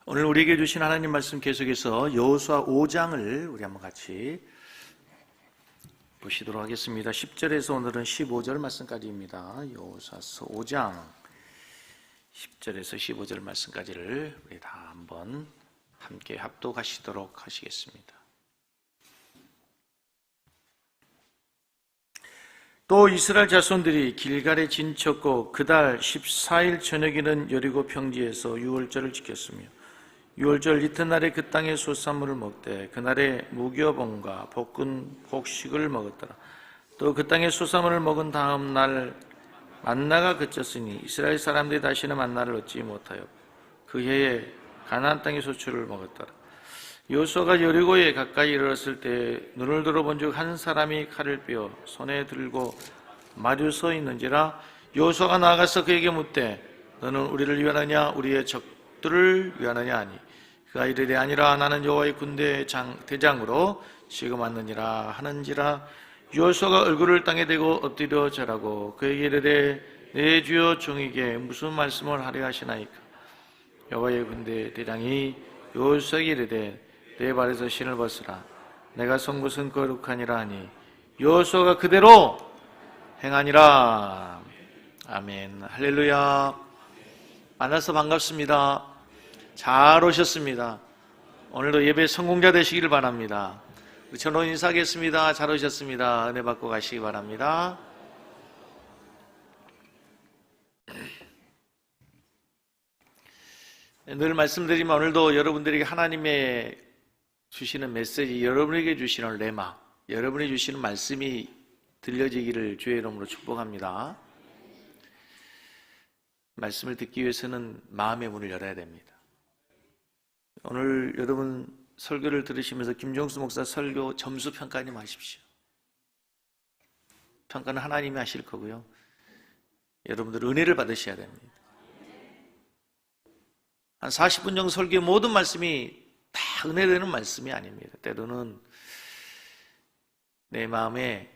오늘 우리에게 주신 하나님 말씀 계속해서 여호수아 5장을 우리 한번 같이 보시도록 하겠습니다. 10절에서 오늘은 15절 말씀까지입니다. 여호수아서 5장 10절에서 15절 말씀까지를 우리 다 한번 함께 합독하시도록 하시겠습니다. 또 이스라엘 자손들이 길갈에 진쳤고 그달 14일 저녁에는 여리고 평지에서 유월절을 지켰으며 유월절 이튿날에 그 땅의 소산물을 먹되 그날에 무교봉과 볶은 곡식을 먹었더라. 또 그 땅의 소산물을 먹은 다음 날 만나가 그쳤으니 이스라엘 사람들이 다시는 만나를 얻지 못하여 그 해에 가나안 땅의 소출을 먹었더라. 여호수아가 여리고에 가까이 이르렀을 때 눈을 들어본즉 한 사람이 칼을 빼어 손에 들고 마주 서 있는지라. 여호수아가 나아가서 그에게 묻되 너는 우리를 위하느냐 우리의 적들을 위하느냐 하니 그가 이르되 아니라 나는 여호와의 군대 대장으로 지금 왔느니라 하는지라. 여호수아가 얼굴을 땅에 대고 엎드려 절하고 그에게 이르되 내 주여 종에게 무슨 말씀을 하려 하시나이까. 여호와의 군대 대장이 여호수아에게 이르되 내 발에서 신을 벗으라. 내가 선 곳은 거룩하니라 하니 여호수아가 그대로 행하니라. 아멘. 할렐루야. 만나서 반갑습니다. 잘 오셨습니다. 오늘도 예배 성공자 되시기를 바랍니다. 저로 인사하겠습니다. 잘 오셨습니다. 은혜 받고 가시기 바랍니다. 늘 말씀드리면 오늘도 여러분들에게 하나님의 주시는 메시지, 여러분에게 주시는 레마, 여러분이 주시는 말씀이 들려지기를 주의 이름으로 축복합니다. 말씀을 듣기 위해서는 마음의 문을 열어야 됩니다. 오늘 여러분 설교를 들으시면서 김종수 목사 설교 점수 평가님 하십시오. 평가는 하나님이 하실 거고요. 여러분들 은혜를 받으셔야 됩니다. 한 40분 정도 설교의 모든 말씀이 다 은혜되는 말씀이 아닙니다. 때로는 내 마음에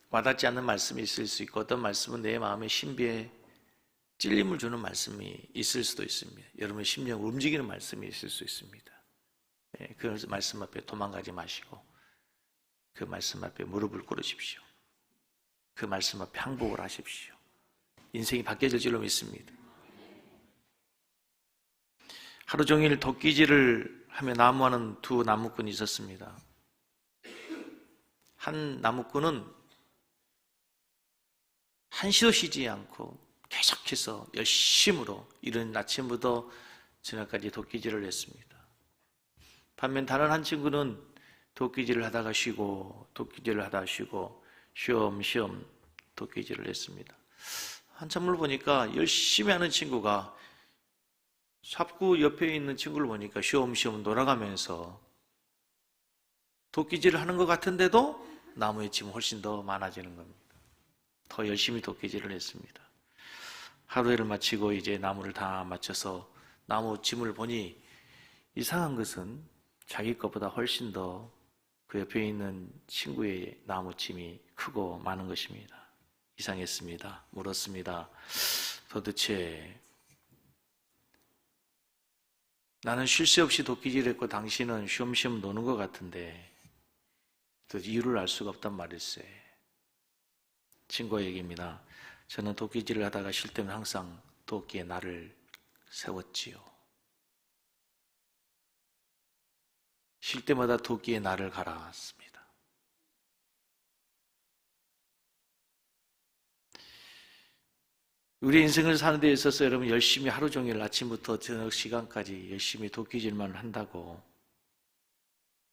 와닿지 않는 말씀이 있을 수 있고 어떤 말씀은 내 마음의 신비에 찔림을 주는 말씀이 있을 수도 있습니다. 여러분의 심령을 움직이는 말씀이 있을 수 있습니다. 그 말씀 앞에 도망가지 마시고 그 말씀 앞에 무릎을 꿇으십시오. 그 말씀 앞에 항복을 하십시오. 인생이 바뀌어질 줄로 믿습니다. 하루 종일 도끼질을 하며 나무하는 두 나무꾼이 있었습니다. 한 나무꾼은 한시도 쉬지 않고 계속해서 열심으로 이른 아침부터 저녁까지 도끼질을 했습니다. 반면 다른 한 친구는 도끼질을 하다가 쉬고 도끼질을 하다가 쉬고 쉬엄쉬엄 도끼질을 했습니다. 한참을 보니까 열심히 하는 친구가 자꾸 옆에 있는 친구를 보니까 쉬엄쉬엄 돌아가면서 도끼질을 하는 것 같은데도 나무의 짐은 훨씬 더 많아지는 겁니다. 더 열심히 도끼질을 했습니다. 하루를 마치고 이제 나무를 다 마쳐서 나무 짐을 보니 이상한 것은 자기 것보다 훨씬 더 그 옆에 있는 친구의 나무 짐이 크고 많은 것입니다. 이상했습니다. 물었습니다. 도대체 나는 쉴 새 없이 도끼질했고 당신은 쉬엄쉬엄 노는 것 같은데 또 이유를 알 수가 없단 말일세. 친구의 얘기입니다. 저는 도끼질을 하다가 쉴 때면 항상 도끼에 날을 세웠지요. 쉴 때마다 도끼에 날을 갈아왔습니다. 우리 인생을 사는 데 있어서 여러분 열심히 하루 종일 아침부터 저녁 시간까지 열심히 도끼질만 한다고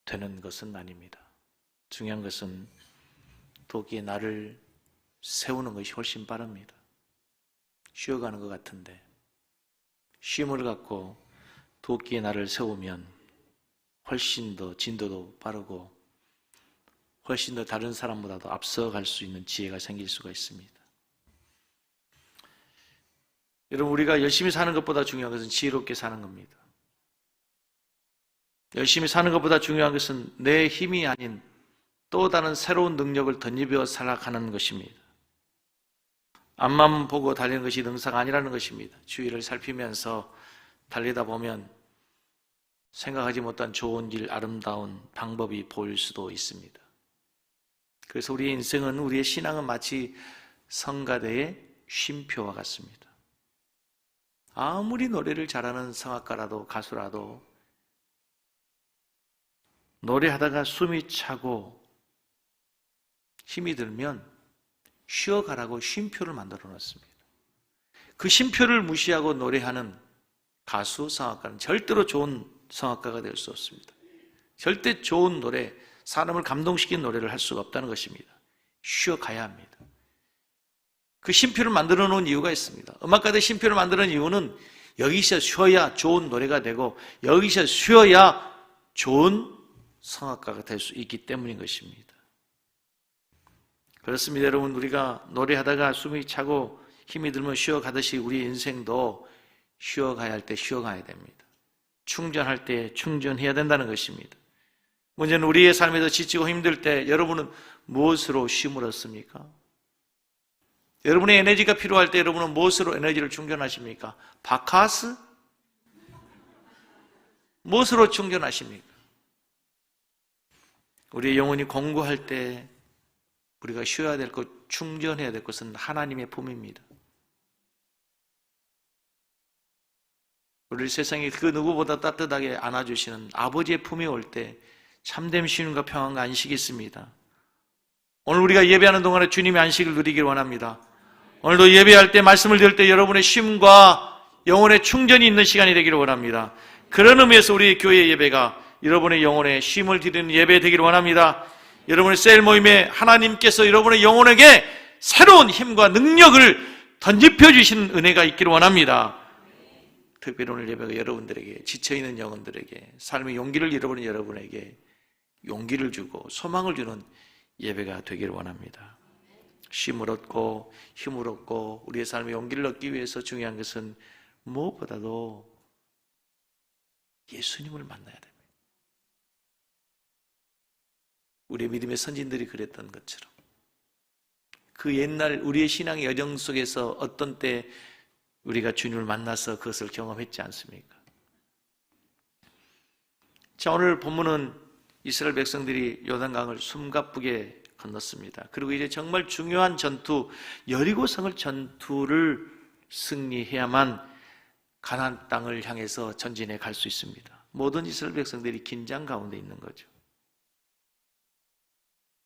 되는 것은 아닙니다. 중요한 것은 도끼에 날을 세우는 것이 훨씬 빠릅니다. 쉬어가는 것 같은데 쉼을 갖고 도끼에 날을 세우면 훨씬 더 진도도 빠르고 훨씬 더 다른 사람보다도 앞서갈 수 있는 지혜가 생길 수가 있습니다. 여러분 우리가 열심히 사는 것보다 중요한 것은 지혜롭게 사는 겁니다. 열심히 사는 것보다 중요한 것은 내 힘이 아닌 또 다른 새로운 능력을 덧입어 살아가는 것입니다. 앞만 보고 달리는 것이 능사가 아니라는 것입니다. 주위를 살피면서 달리다 보면 생각하지 못한 좋은 길, 아름다운 방법이 보일 수도 있습니다. 그래서 우리의 인생은, 우리의 신앙은 마치 성가대의 쉼표와 같습니다. 아무리 노래를 잘하는 성악가라도 가수라도 노래하다가 숨이 차고 힘이 들면 쉬어가라고 쉼표를 만들어 놨습니다. 그 쉼표를 무시하고 노래하는 가수, 성악가는 절대로 좋은 성악가가 될 수 없습니다. 절대 좋은 노래, 사람을 감동시키는 노래를 할 수가 없다는 것입니다. 쉬어가야 합니다. 그 쉼표를 만들어 놓은 이유가 있습니다. 음악가들의 쉼표를 만드는 이유는 여기서 쉬어야 좋은 노래가 되고 여기서 쉬어야 좋은 성악가가 될 수 있기 때문인 것입니다. 그렇습니다. 여러분, 우리가 노래하다가 숨이 차고 힘이 들면 쉬어가듯이 우리 인생도 쉬어가야 할 때 쉬어가야 됩니다. 충전할 때 충전해야 된다는 것입니다. 문제는 우리의 삶에서 지치고 힘들 때 여러분은 무엇으로 쉼을 얻습니까? 여러분의 에너지가 필요할 때 여러분은 무엇으로 에너지를 충전하십니까? 바카스? 무엇으로 충전하십니까? 우리의 영혼이 공고할 때 우리가 쉬어야 될 것, 충전해야 될 것은 하나님의 품입니다. 우리 세상에 그 누구보다 따뜻하게 안아주시는 아버지의 품이 올 때 참됨 쉼과 평안과 안식이 있습니다. 오늘 우리가 예배하는 동안에 주님의 안식을 누리길 원합니다. 오늘도 예배할 때, 말씀을 들을 때 여러분의 쉼과 영혼의 충전이 있는 시간이 되기를 원합니다. 그런 의미에서 우리 교회 예배가 여러분의 영혼에 쉼을 드리는 예배 되기를 원합니다. 여러분의 셀 모임에 하나님께서 여러분의 영혼에게 새로운 힘과 능력을 던집혀 주시는 은혜가 있기를 원합니다. 특별히 오늘 예배가 여러분들에게, 지쳐있는 영혼들에게, 삶의 용기를 잃어버린 여러분에게 용기를 주고 소망을 주는 예배가 되기를 원합니다. 쉼을 얻고 힘을 얻고 우리의 삶의 용기를 얻기 위해서 중요한 것은 무엇보다도 예수님을 만나야 됩니다. 우리의 믿음의 선진들이 그랬던 것처럼 그 옛날 우리의 신앙의 여정 속에서 어떤 때 우리가 주님을 만나서 그것을 경험했지 않습니까? 자, 오늘 본문은 이스라엘 백성들이 요단강을 숨가쁘게 건넜습니다. 그리고 이제 정말 중요한 전투, 여리고성을 전투를 승리해야만 가나안 땅을 향해서 전진해 갈 수 있습니다. 모든 이스라엘 백성들이 긴장 가운데 있는 거죠.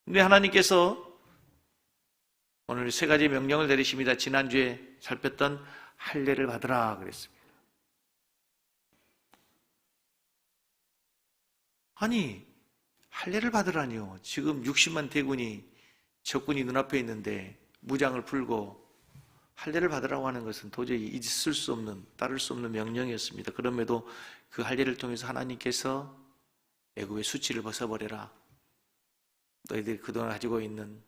근데 하나님께서 오늘 세 가지 명령을 내리십니다. 지난주에 살폈던 할례를 받으라 그랬습니다. 아니, 할례를 받으라니요. 지금 60만 대군이 적군이 눈앞에 있는데 무장을 풀고 할례를 받으라고 하는 것은 도저히 있을 수 없는, 따를 수 없는 명령이었습니다. 그럼에도 그 할례를 통해서 하나님께서 애굽의 수치를 벗어버려라. 너희들이 그동안 가지고 있는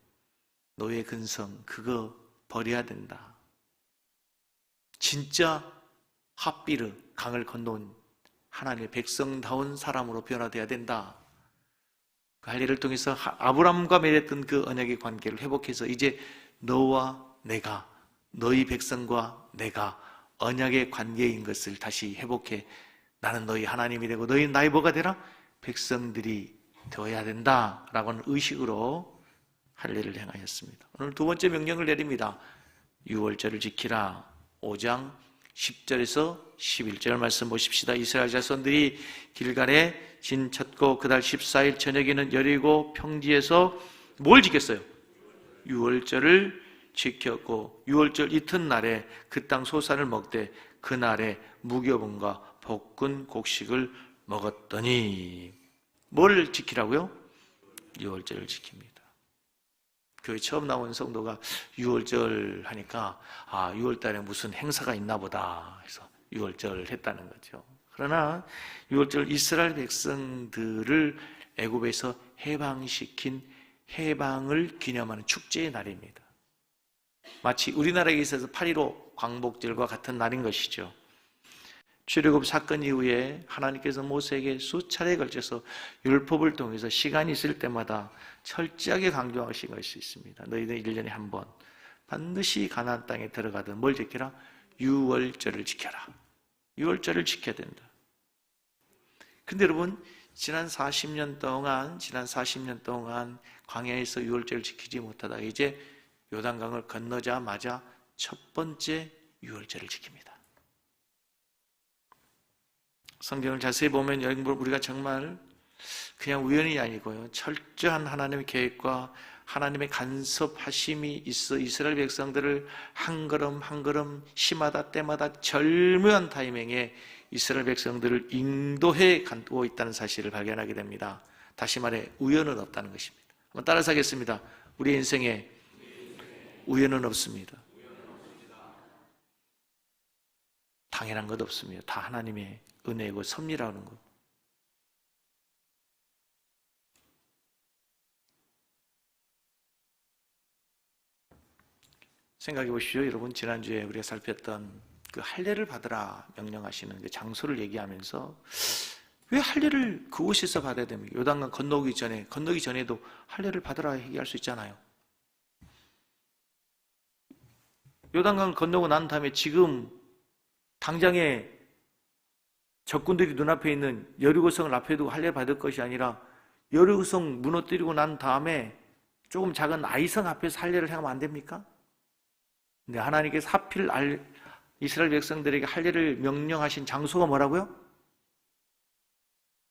노예 근성, 그거 버려야 된다. 진짜 핫비르, 강을 건너온 하나님의 백성다운 사람으로 변화되어야 된다. 그 할례를 통해서 아브라함과 맺었던 그 언약의 관계를 회복해서 이제 너와 내가, 너희 백성과 내가 언약의 관계인 것을 다시 회복해 나는 너희 하나님이 되고 너희 나의 뭐가 되라? 백성들이 되어야 된다라고 하는 의식으로 할례를 행하였습니다. 오늘 두 번째 명령을 내립니다. 유월절을 지키라. 5장 10절에서 11절 말씀 보십시다. 이스라엘 자손들이 길갈에 진 쳤고 그달 14일 저녁에는 여리고 평지에서 뭘 지켰어요? 유월절을 지켰고 유월절 이튿날에 그 땅 소산을 먹되 그날에 무교분과 볶은 곡식을 먹었더니 뭘 지키라고요? 유월절을 지킵니다. 교회 처음 나온 성도가 6월절 하니까 6월달에 무슨 행사가 있나 보다 해서 6월절 했다는 거죠. 그러나 6월절 이스라엘 백성들을 애굽에서 해방시킨 해방을 기념하는 축제의 날입니다. 마치 우리나라에 있어서 8.15 광복절과 같은 날인 것이죠. 출애굽 사건 이후에 하나님께서 모세에게 수차례에 걸쳐서 율법을 통해서 시간이 있을 때마다 철저하게 강조하신 것이 있습니다. 너희들 1년에 한 번 반드시 가나안 땅에 들어가든 뭘 지켜라? 유월절을 지켜라. 유월절을 지켜야 된다. 근데 여러분, 지난 40년 동안 광야에서 유월절을 지키지 못하다가 이제 요단강을 건너자마자 첫 번째 유월절을 지킵니다. 성경을 자세히 보면 우리가 정말 그냥 우연이 아니고요, 철저한 하나님의 계획과 하나님의 간섭하심이 있어 이스라엘 백성들을 한 걸음 한 걸음 시마다 때마다 절묘한 타이밍에 이스라엘 백성들을 인도해 가고 있다는 사실을 발견하게 됩니다. 다시 말해 우연은 없다는 것입니다. 한번 따라서 하겠습니다. 우리 인생에 우연은 없습니다. 당연한 것 없습니다. 다 하나님의 은혜고 섭리라는 것. 생각해 보십시오. 여러분, 지난주에 우리가 살폈던 그 할례를 받으라 명령하시는 그 장소를 얘기하면서 왜 할례를 그곳에서 받아야 됩니까? 요단강 건너기 전에도 할례를 받으라 얘기할 수 있잖아요. 요단강 건너고 난 다음에 지금 당장에 적군들이 눈앞에 있는 여리고성을 앞에 두고 할례 받을 것이 아니라 여리고성 무너뜨리고 난 다음에 조금 작은 아이성 앞에서 할례를 행하면 안 됩니까? 근데 하나님께서 하필 이스라엘 백성들에게 할례를 명령하신 장소가 뭐라고요?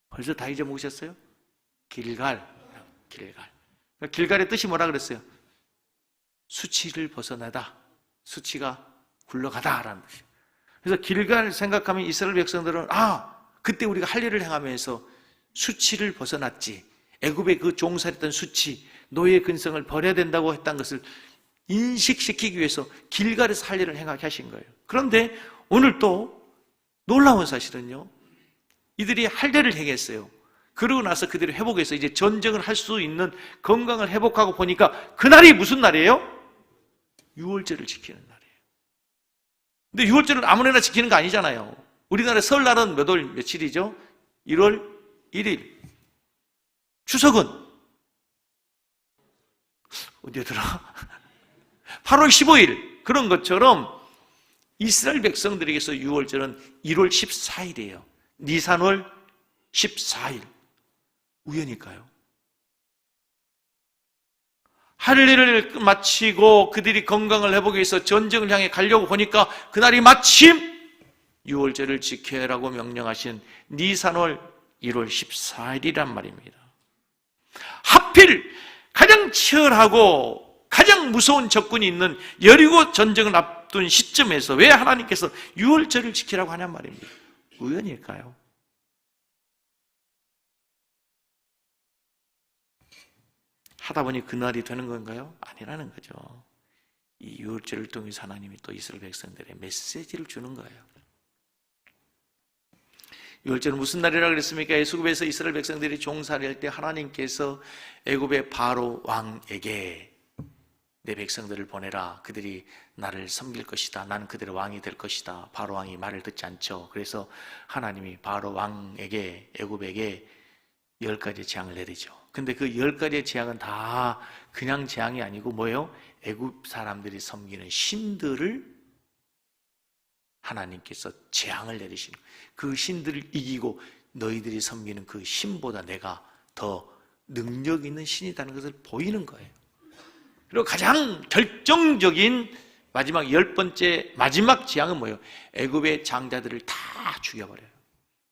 벌써 다 잊어먹으셨어요? 길갈. 길갈의 뜻이 뭐라 그랬어요? 수치를 벗어나다. 수치가 굴러가다라는 뜻이에요. 그래서 길갈 생각하면 이스라엘 백성들은 그때 우리가 할례를 행하면서 수치를 벗어났지. 애굽의 그 종살했던 수치, 노예의 근성을 버려야 된다고 했던 것을 인식시키기 위해서 길갈에서 할례를 행하게 하신 거예요. 그런데 오늘 또 놀라운 사실은요, 이들이 할례를 행했어요. 그러고 나서 그들이 회복해서 이제 전쟁을 할 수 있는 건강을 회복하고 보니까 그날이 무슨 날이에요? 유월절을 지키는 날이에요. 근데 유월절을 아무나 지키는 거 아니잖아요. 우리나라 설날은 몇 월 며칠이죠? 1월 1일. 추석은 어디더라? 8월 15일. 그런 것처럼 이스라엘 백성들에게서 유월절은 1월 14일이에요. 니산월 14일. 우연일까요? 할례를 마치고 그들이 건강을 회복하기 위해서 전쟁을 향해 가려고 보니까 그날이 마침 유월절을 지켜라고 명령하신 니산월 1월 14일이란 말입니다. 하필 가장 치열하고 가장 무서운 적군이 있는 여리고 전쟁을 앞둔 시점에서 왜 하나님께서 유월절을 지키라고 하냔 말입니다. 우연일까요? 하다 보니 그날이 되는 건가요? 아니라는 거죠. 이 유월절을 통해서 하나님이 또 이스라엘 백성들의 메시지를 주는 거예요. 유월절은 무슨 날이라고 그랬습니까? 애굽에서 이스라엘 백성들이 종살이할 때 하나님께서 애굽의 바로 왕에게 내 백성들을 보내라. 그들이 나를 섬길 것이다. 나는 그들의 왕이 될 것이다. 바로 왕이 말을 듣지 않죠. 그래서 하나님이 바로 왕에게, 애굽에게 10가지 재앙을 내리죠. 근데 그 10가지의 재앙은 다 그냥 재앙이 아니고 뭐예요? 애굽 사람들이 섬기는 신들을 하나님께서 재앙을 내리시는, 그 신들을 이기고 너희들이 섬기는 그 신보다 내가 더 능력 있는 신이라는 것을 보이는 거예요. 그리고 가장 결정적인 마지막 10번째 마지막 재앙은 뭐예요? 애굽의 장자들을 다 죽여버려요.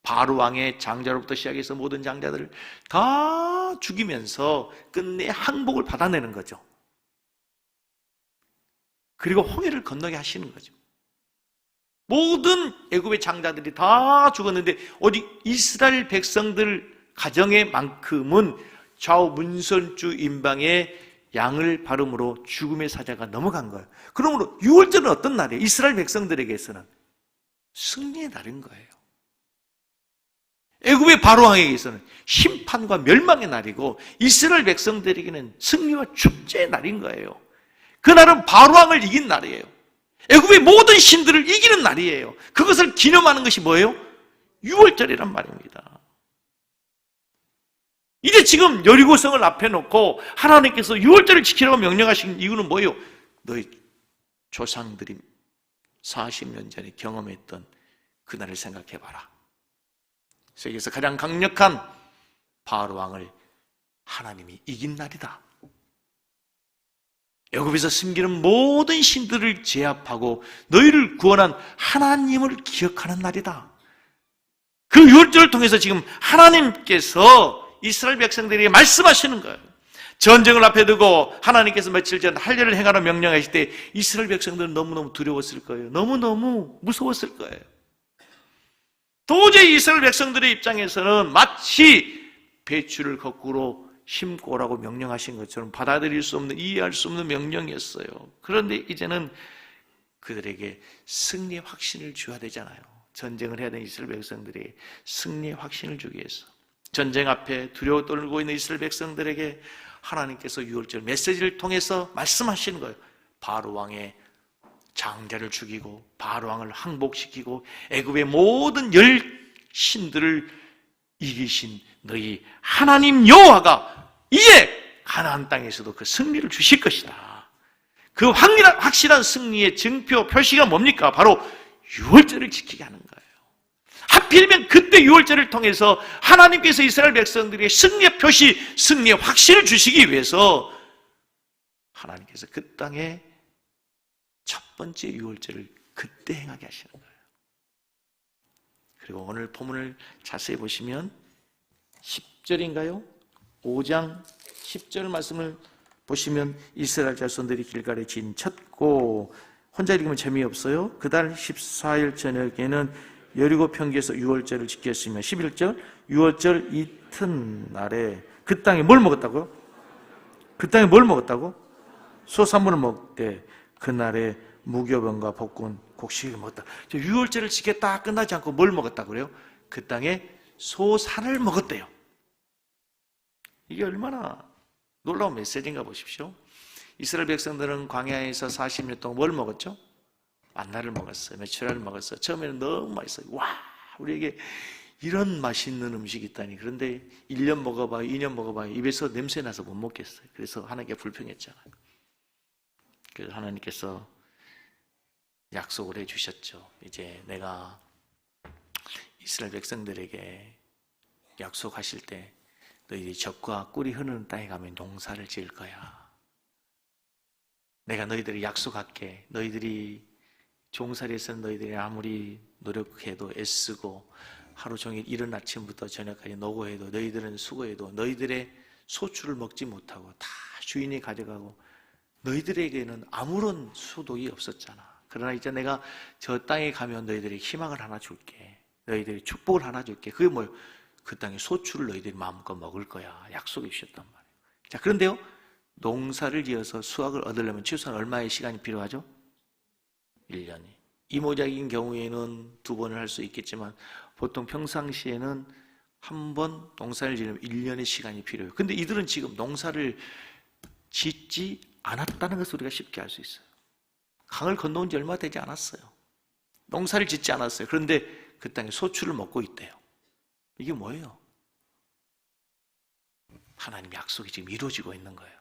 바로 왕의 장자로부터 시작해서 모든 장자들을 다 죽이면서 끝내 항복을 받아내는 거죠. 그리고 홍해를 건너게 하시는 거죠. 모든 애굽의 장자들이 다 죽었는데 어디 이스라엘 백성들 가정에만큼은 좌우 문선주 임방의 양을 바름으로 죽음의 사자가 넘어간 거예요. 그러므로 유월절은 어떤 날이에요? 이스라엘 백성들에게서는 승리의 날인 거예요. 애굽의 바로왕에게서는 심판과 멸망의 날이고 이스라엘 백성들에게는 승리와 축제의 날인 거예요. 그날은 바로왕을 이긴 날이에요. 애굽의 모든 신들을 이기는 날이에요. 그것을 기념하는 것이 뭐예요? 유월절이란 말입니다. 이제 지금 여리고성을 앞에 놓고 하나님께서 유월절을 지키라고 명령하신 이유는 뭐예요? 너희 조상들이 40년 전에 경험했던 그날을 생각해봐라. 세계에서 가장 강력한 바로 왕을 하나님이 이긴 날이다. 애굽에서 숨기는 모든 신들을 제압하고 너희를 구원한 하나님을 기억하는 날이다. 그 유월절을 통해서 지금 하나님께서 이스라엘 백성들에게 말씀하시는 거예요. 전쟁을 앞에 두고 하나님께서 며칠 전 할례를 행하라 명령하실 때 이스라엘 백성들은 너무너무 두려웠을 거예요. 너무너무 무서웠을 거예요. 도저히 이스라엘 백성들의 입장에서는 마치 배추를 거꾸로 심고 오라고 명령하신 것처럼 받아들일 수 없는, 이해할 수 없는 명령이었어요. 그런데 이제는 그들에게 승리의 확신을 줘야 되잖아요. 전쟁을 해야 되는 이스라엘 백성들이 승리의 확신을 주기 위해서 전쟁 앞에 두려워 떨고 있는 이스라엘 백성들에게 하나님께서 유월절 메시지를 통해서 말씀하시는 거예요. 바로 왕의 장자를 죽이고 바로 왕을 항복시키고 애굽의 모든 열신들을 이기신 너희 하나님 여호와가 이제 가나안 땅에서도 그 승리를 주실 것이다. 그 확실한 승리의 증표 표시가 뭡니까? 바로 유월절을 지키게 하는 거예요. 하필이면 그때 유월절을 통해서 하나님께서 이스라엘 백성들에게 승리의 표시, 승리의 확신을 주시기 위해서 하나님께서 그 땅에 첫 번째 유월절을 그때 행하게 하시는 거예요. 그리고 오늘 본문을 자세히 보시면 10절인가요? 5장 10절 말씀을 보시면 이스라엘 자손들이 길갈에 진쳤고, 혼자 읽으면 재미없어요. 그달 14일 저녁에는 여리고 평지에서 유월절을 지켰으며 11절 유월절 이튿날에 그 땅에 뭘 먹었다고요? 그 땅에 뭘 먹었다고? 소산물을 먹되 그날에 무교병과 볶은 곡식을 먹었다. 유월절을 지켰다 끝나지 않고 뭘 먹었다고 그래요? 그 땅에 소산을 먹었대요. 이게 얼마나 놀라운 메시지인가 보십시오. 이스라엘 백성들은 광야에서 40년 동안 뭘 먹었죠? 만나를 먹었어요. 메추라를 먹었어요. 처음에는 너무 맛있어요. 와, 우리에게 이런 맛있는 음식이 있다니. 그런데 1년 먹어봐요, 2년 먹어봐요. 입에서 냄새 나서 못 먹겠어요. 그래서 하나님께 불평했잖아요. 그래서 하나님께서 약속을 해주셨죠. 이제 내가 이스라엘 백성들에게 약속하실 때 너희들이 젖과 꿀이 흐르는 땅에 가면 농사를 지을 거야. 내가 너희들이 약속할게. 너희들이 종살이에서는 너희들이 아무리 노력해도 애쓰고 하루 종일 이른 아침부터 저녁까지 노고해도 너희들은 수고해도 너희들의 소출을 먹지 못하고 다 주인이 가져가고 너희들에게는 아무런 수독이 없었잖아. 그러나 이제 내가 저 땅에 가면 너희들이 희망을 하나 줄게. 너희들이 축복을 하나 줄게. 그게 뭐예요? 그 땅의 소출을 너희들이 마음껏 먹을 거야. 약속해 주셨단 말이에요. 자, 그런데요, 농사를 지어서 수확을 얻으려면 최소한 얼마의 시간이 필요하죠? 1년이. 이모작인 경우에는 2번을 할 수 있겠지만 보통 평상시에는 한 번 농사를 지으려면 1년의 시간이 필요해요. 근데 이들은 지금 농사를 짓지 않았다는 것을 우리가 쉽게 알 수 있어요. 강을 건너온 지 얼마 되지 않았어요. 농사를 짓지 않았어요. 그런데 그 땅에 소출을 먹고 있대요. 이게 뭐예요? 하나님의 약속이 지금 이루어지고 있는 거예요.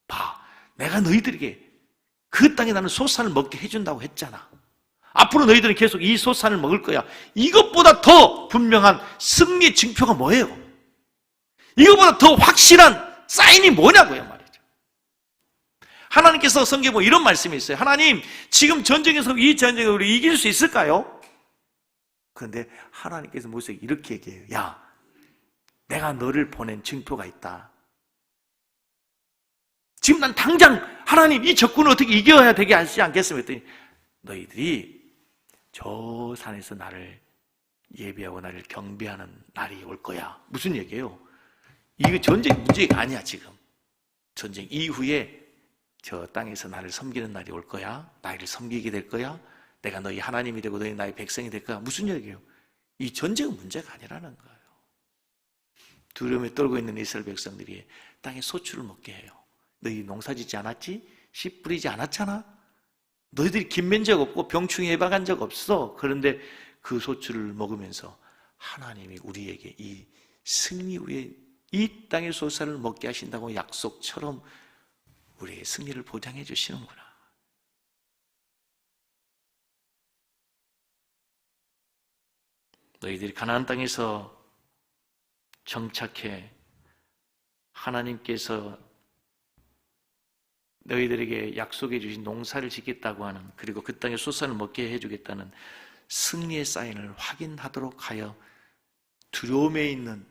봐, 내가 너희들에게 그 땅에 나는 소산을 먹게 해준다고 했잖아. 앞으로 너희들은 계속 이 소산을 먹을 거야. 이것보다 더 분명한 승리의 증표가 뭐예요? 이것보다 더 확실한 사인이 뭐냐고요 말이죠. 하나님께서 성경에 보면 이런 말씀이 있어요. 하나님, 지금 전쟁에서 이 전쟁을 우리 이길 수 있을까요? 그런데 하나님께서 모세에게 이렇게 얘기해요. 야, 내가 너를 보낸 증표가 있다. 지금 난 당장 하나님 이 적군을 어떻게 이겨야 되게 하시지 않겠습니까? 했더니 너희들이 저 산에서 나를 예배하고 나를 경배하는 날이 올 거야. 무슨 얘기예요? 이거 전쟁 문제가 아니야 지금. 전쟁 이후에 저 땅에서 나를 섬기는 날이 올 거야. 나를 섬기게 될 거야. 내가 너희 하나님이 되고 너희 나의 백성이 될 거야. 무슨 얘기예요? 이 전쟁은 문제가 아니라는 거예요. 두려움에 떨고 있는 이스라엘 백성들이 땅에 소출을 먹게 해요. 너희 농사 짓지 않았지? 씨 뿌리지 않았잖아? 너희들이 김맨 적 없고 병충해 예방한 적 없어. 그런데 그 소출을 먹으면서 하나님이 우리에게 이 승리 후에 이 땅의 소산을 먹게 하신다고 약속처럼 우리의 승리를 보장해 주시는구나. 너희들이 가나안 땅에서 정착해 하나님께서 너희들에게 약속해 주신 농사를 짓겠다고 하는, 그리고 그 땅의 소산을 먹게 해주겠다는 승리의 사인을 확인하도록 하여 두려움에 있는,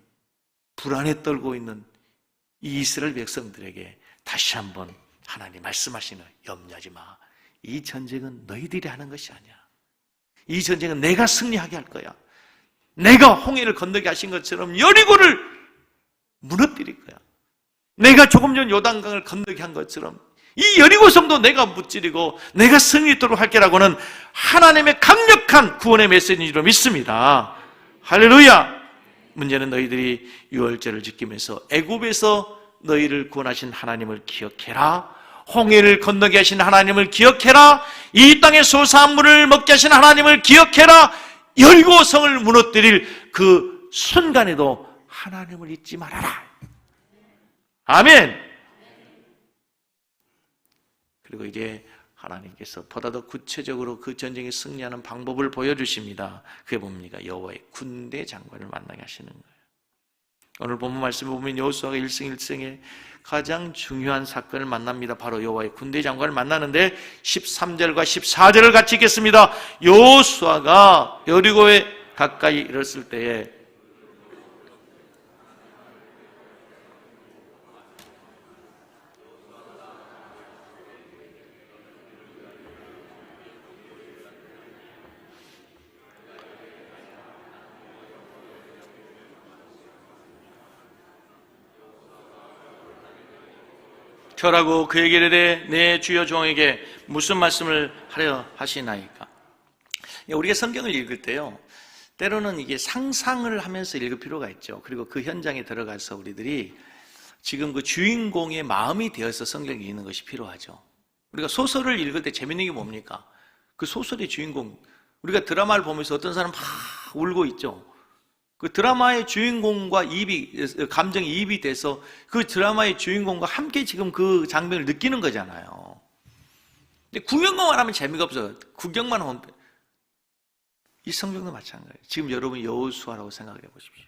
불안에 떨고 있는 이 이스라엘 백성들에게 다시 한번 하나님 말씀하시는, 염려하지 마. 이 전쟁은 너희들이 하는 것이 아니야. 이 전쟁은 내가 승리하게 할 거야. 내가 홍해를 건너게 하신 것처럼 여리고를 무너뜨릴 거야. 내가 조금 전 요단강을 건너게 한 것처럼 이 여리고성도 내가 무찌르고 내가 승리토록 할게라고는 하나님의 강력한 구원의 메시지로 믿습니다. 할렐루야. 문제는 너희들이 유월절을 지키면서 애굽에서 너희를 구원하신 하나님을 기억해라, 홍해를 건너게 하신 하나님을 기억해라, 이 땅의 소산물을 먹게 하신 하나님을 기억해라, 여리고성을 무너뜨릴 그 순간에도 하나님을 잊지 말아라. 아멘. 그리고 이제 하나님께서 보다 더 구체적으로 그 전쟁에 승리하는 방법을 보여주십니다. 그게 뭡니까? 여호와의 군대 장관을 만나게 하시는 거예요. 오늘 본문 말씀을 보면 여호수아가 일승일승의 가장 중요한 사건을 만납니다. 바로 여호와의 군대 장관을 만나는데 13절과 14절을 같이 읽겠습니다. 여호수아가 여리고에 가까이 이르렀을 때에 절하고 그에게 이르되 내 주여 종에게 무슨 말씀을 하려 하시나이까. 우리가 성경을 읽을 때요, 때로는 이게 상상을 하면서 읽을 필요가 있죠. 그리고 그 현장에 들어가서 우리들이 지금 그 주인공의 마음이 되어서 성경을 읽는 것이 필요하죠. 우리가 소설을 읽을 때 재밌는 게 뭡니까? 그 소설의 주인공, 우리가 드라마를 보면서 어떤 사람 막 울고 있죠. 그 드라마의 주인공과 감정이 입이 돼서 그 드라마의 주인공과 함께 지금 그 장면을 느끼는 거잖아요. 근데 구경만 하면 재미가 없어요. 구경만 하면. 이 성경도 마찬가지예요. 지금 여러분 여호수아라고 생각해 보십시오.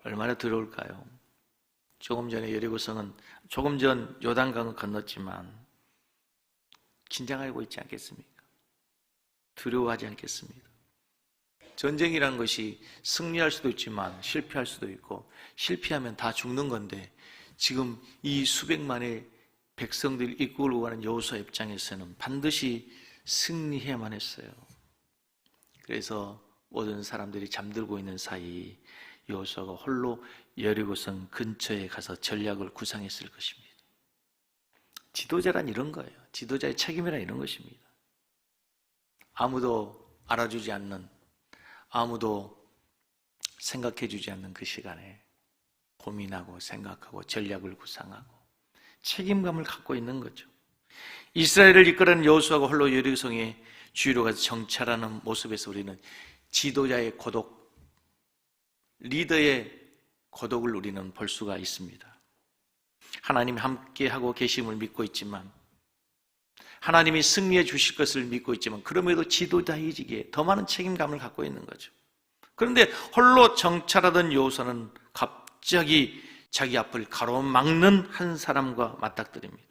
얼마나 두려울까요? 조금 전 요단강을 건넜지만 긴장하고 있지 않겠습니까? 두려워하지 않겠습니까? 전쟁이라는 것이 승리할 수도 있지만 실패할 수도 있고, 실패하면 다 죽는 건데 지금 이 수백만의 백성들을 이끌고 가는 여호수아 입장에서는 반드시 승리해야만 했어요. 그래서 모든 사람들이 잠들고 있는 사이 여호수아가 홀로 여리고성 근처에 가서 전략을 구상했을 것입니다. 지도자란 이런 거예요. 지도자의 책임이란 이런 것입니다. 아무도 알아주지 않는, 아무도 생각해 주지 않는 그 시간에 고민하고 생각하고 전략을 구상하고 책임감을 갖고 있는 거죠. 이스라엘을 이끌어낸 여호수아가 홀로 여리고성에 주위로 가서 정찰하는 모습에서 우리는 지도자의 고독, 리더의 고독을 우리는 볼 수가 있습니다. 하나님이 함께하고 계심을 믿고 있지만, 하나님이 승리해 주실 것을 믿고 있지만, 그럼에도 지도자이기에 더 많은 책임감을 갖고 있는 거죠. 그런데 홀로 정찰하던 여호수아는 갑자기 자기 앞을 가로막는 한 사람과 맞닥뜨립니다.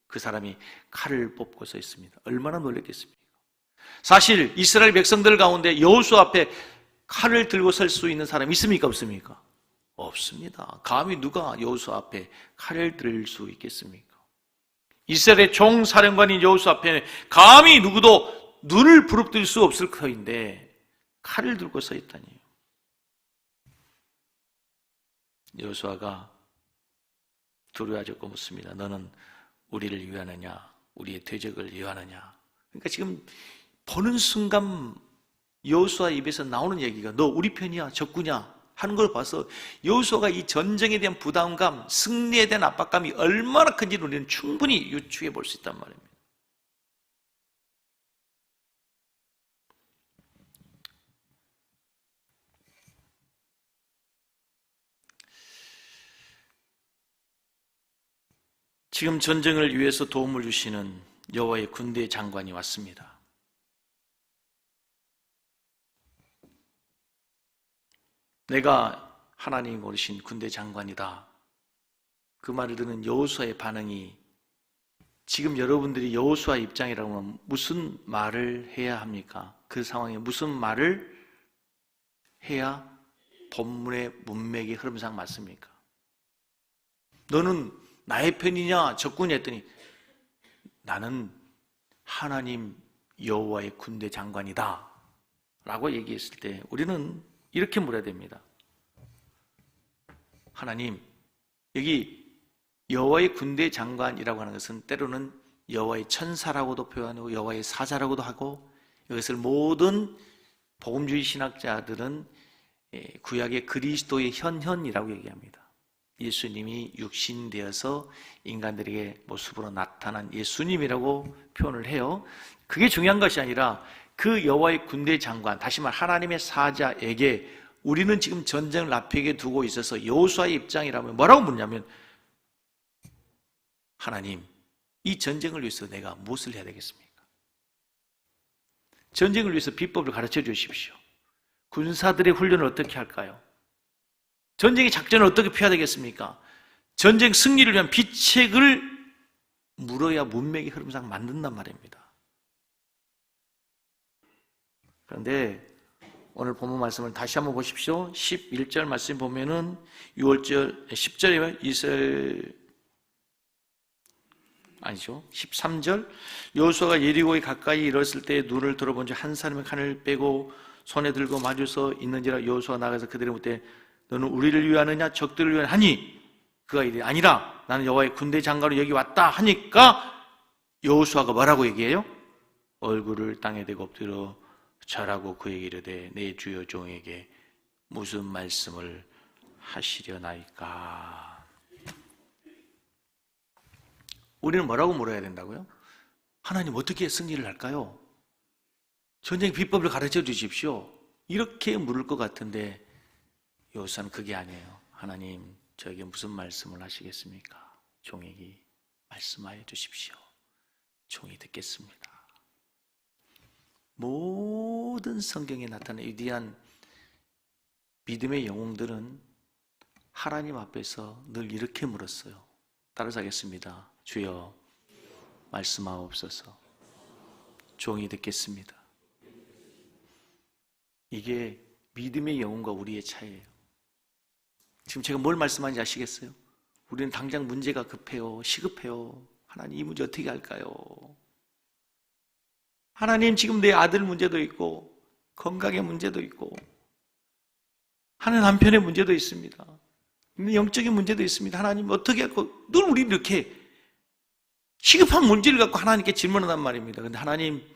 그 사람이 칼을 뽑고 서 있습니다. 얼마나 놀랐겠습니까? 사실 이스라엘 백성들 가운데 여호수아 앞에 칼을 들고 설 수 있는 사람이 있습니까? 없습니까? 없습니다. 감히 누가 여호수아 앞에 칼을 들 수 있겠습니까? 이스라엘의 총사령관인 여호수아 앞에 감히 누구도 눈을 부릅뜨릴 수 없을 터인데 칼을 들고 서 있다니. 여호수아가 두려워하고 묻습니다. 너는 우리를 위하느냐, 우리의 대적을 위하느냐. 그러니까 지금 보는 순간 여호수아 입에서 나오는 얘기가 너 우리 편이야, 적구냐 하는 걸 봐서 여호수아가 이 전쟁에 대한 부담감, 승리에 대한 압박감이 얼마나 큰지 우리는 충분히 유추해 볼 수 있단 말입니다. 지금 전쟁을 위해서 도움을 주시는 여호와의 군대 장관이 왔습니다. 내가 하나님이 고르신 군대 장관이다. 그 말을 듣는 여호수아의 반응이, 지금 여러분들이 여호수아의 입장이라고 하면 무슨 말을 해야 합니까? 그 상황에 무슨 말을 해야 본문의 문맥의 흐름상 맞습니까? 너는 나의 편이냐 적군이 했더니 나는 하나님 여호와의 군대 장관이다 라고 얘기했을 때 우리는 이렇게 물어야 됩니다. 하나님, 여기 여호와의 군대 장관이라고 하는 것은 때로는 여호와의 천사라고도 표현하고 여호와의 사자라고도 하고, 이것을 모든 복음주의 신학자들은 구약의 그리스도의 현현이라고 얘기합니다. 예수님이 육신되어서 인간들에게 모습으로 나타난 예수님이라고 표현을 해요. 그게 중요한 것이 아니라 그 여호와의 군대 장관, 다시 말 하나님의 사자에게 우리는 지금 전쟁을 앞에 두고 있어서 여호수아의 입장이라면 뭐라고 묻냐면, 하나님, 이 전쟁을 위해서 내가 무엇을 해야 되겠습니까? 전쟁을 위해서 비법을 가르쳐 주십시오. 군사들의 훈련을 어떻게 할까요? 전쟁의 작전을 어떻게 펴야 되겠습니까? 전쟁 승리를 위한 비책을 물어야 문맥의 흐름상 만든단 말입니다. 그런데 오늘 본문 말씀을 다시 한번 보십시오. 11절 말씀 보면은 6월절 10절에 이스라엘 아니죠. 13절 여호수아가 예리고에 가까이 이르렀을 때 눈을 들어본 즉 한 사람의 칼을 빼고 손에 들고 마주서 있는지라. 여호수아가 나가서 그들의 묻되 너는 우리를 위하느냐 적들을 위하느냐 하니 그가 이르되 아니라 나는 여호와의 군대 장관으로 여기 왔다 하니까 여호수아가 뭐라고 얘기해요? 얼굴을 땅에 대고 엎드려 절하고 그에게 이르되 내 주여 종에게 무슨 말씀을 하시려나이까. 우리는 뭐라고 물어야 된다고요? 하나님, 어떻게 승리를 할까요? 전쟁 비법을 가르쳐 주십시오. 이렇게 물을 것 같은데 여호수아는 그게 아니에요. 하나님, 저에게 무슨 말씀을 하시겠습니까? 종에게 말씀하여 주십시오. 종이 듣겠습니다. 모든 성경에 나타난 위대한 믿음의 영웅들은 하나님 앞에서 늘 이렇게 물었어요. 따라서 하겠습니다. 주여, 말씀하옵소서. 종이 듣겠습니다. 이게 믿음의 영웅과 우리의 차이예요. 지금 제가 뭘 말씀하는지 아시겠어요? 우리는 당장 문제가 급해요. 시급해요. 하나님, 이 문제 어떻게 할까요? 하나님, 지금 내 아들 문제도 있고 건강의 문제도 있고 하는 남편의 문제도 있습니다. 영적인 문제도 있습니다. 하나님, 어떻게 할까? 늘 우리 이렇게 시급한 문제를 갖고 하나님께 질문한단 말입니다. 그런데 하나님,